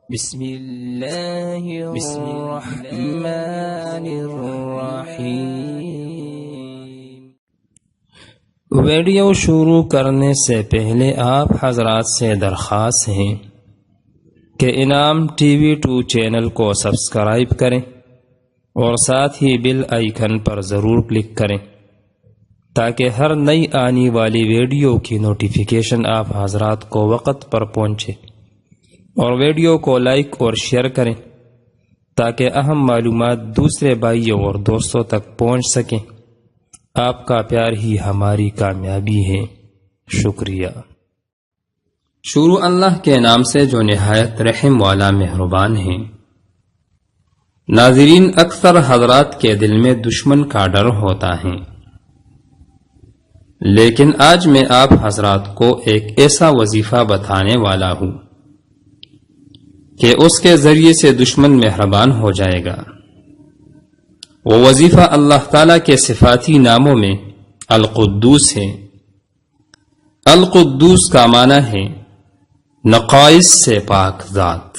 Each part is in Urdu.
بسم اللہ الرحمن الرحیم۔ ویڈیو شروع کرنے سے پہلے آپ حضرات سے درخواست ہے کہ انعام ٹی وی 2 چینل کو سبسکرائب کریں اور ساتھ ہی بیل آئیکن پر ضرور کلک کریں تاکہ ہر نئی آنے والی ویڈیو کی نوٹیفیکیشن آپ حضرات کو وقت پر پہنچے، اور ویڈیو کو لائک اور شیئر کریں تاکہ اہم معلومات دوسرے بھائیوں اور دوستوں تک پہنچ سکیں۔ آپ کا پیار ہی ہماری کامیابی ہے، شکریہ۔ شروع اللہ کے نام سے جو نہایت رحم والا مہربان ہے۔ ناظرین، اکثر حضرات کے دل میں دشمن کا ڈر ہوتا ہے، لیکن آج میں آپ حضرات کو ایک ایسا وظیفہ بتانے والا ہوں کہ اس کے ذریعے سے دشمن مہربان ہو جائے گا۔ وہ وظیفہ اللہ تعالیٰ کے صفاتی ناموں میں القدوس ہے۔ القدوس کا معنی ہے نقائص سے پاک ذات۔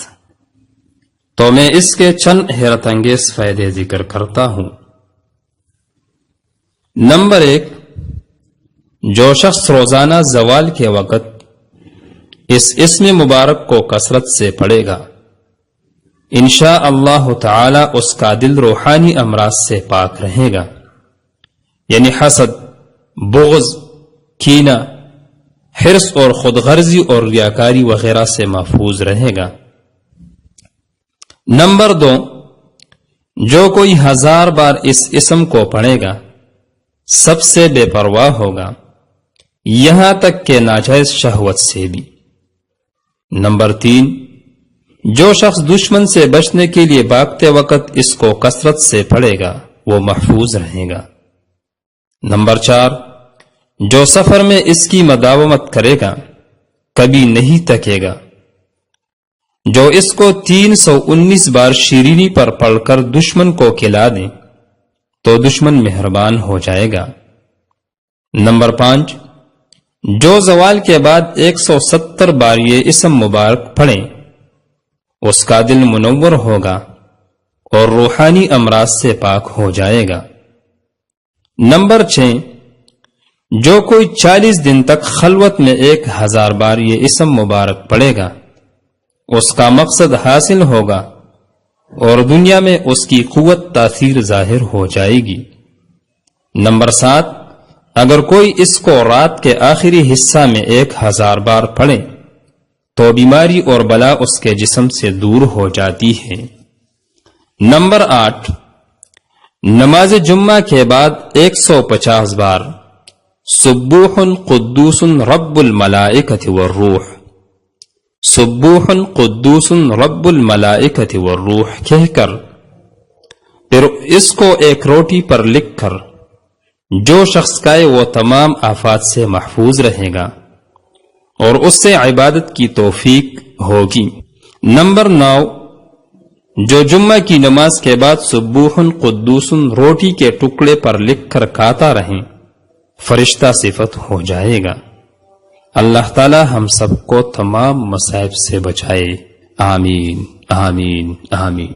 تو میں اس کے چند حیرت انگیز فائدے ذکر کرتا ہوں۔ نمبر 1، جو شخص روزانہ زوال کے وقت اس اسم مبارک کو کثرت سے پڑھے گا، انشاء اللہ تعالی اس کا دل روحانی امراض سے پاک رہے گا، یعنی حسد، بغض، کینہ، حرص اور خود غرضی اور ریاکاری وغیرہ سے محفوظ رہے گا۔ نمبر 2، جو کوئی 1000 بار اس اسم کو پڑھے گا سب سے بے پرواہ ہوگا، یہاں تک کہ ناجائز شہوت سے بھی۔ نمبر 3، جو شخص دشمن سے بچنے کے لیے بھاگتے وقت اس کو کثرت سے پڑھے گا وہ محفوظ رہے گا۔ نمبر 4، جو سفر میں اس کی مداومت کرے گا کبھی نہیں تھکے گا۔ جو اس کو 319 بار شیرینی پر پڑھ کر دشمن کو کھلا دیں تو دشمن مہربان ہو جائے گا۔ نمبر 5، جو زوال کے بعد 170 بار یہ اسم مبارک پڑھیں اس کا دل منور ہوگا اور روحانی امراض سے پاک ہو جائے گا۔ نمبر 6، جو کوئی 40 دن تک خلوت میں 1000 بار یہ اسم مبارک پڑھے گا اس کا مقصد حاصل ہوگا اور دنیا میں اس کی قوت تاثیر ظاہر ہو جائے گی۔ نمبر 7، اگر کوئی اس کو رات کے آخری حصہ میں 1000 بار پڑھے تو بیماری اور بلا اس کے جسم سے دور ہو جاتی ہے۔ نمبر 8، نماز جمعہ کے بعد 150 بار سبوح قدوس رب الملائکۃ والروح، سبوح قدوس رب الملائکۃ والروح کہہ کر پھر اس کو ایک روٹی پر لکھ کر جو شخص کہے وہ تمام آفات سے محفوظ رہے گا اور اس سے عبادت کی توفیق ہوگی۔ نمبر 9، جو جمعہ کی نماز کے بعد سبوح قدوس روٹی کے ٹکڑے پر لکھ کر کھاتا رہیں فرشتہ صفت ہو جائے گا۔ اللہ تعالی ہم سب کو تمام مصائب سے بچائے، آمین آمین آمین۔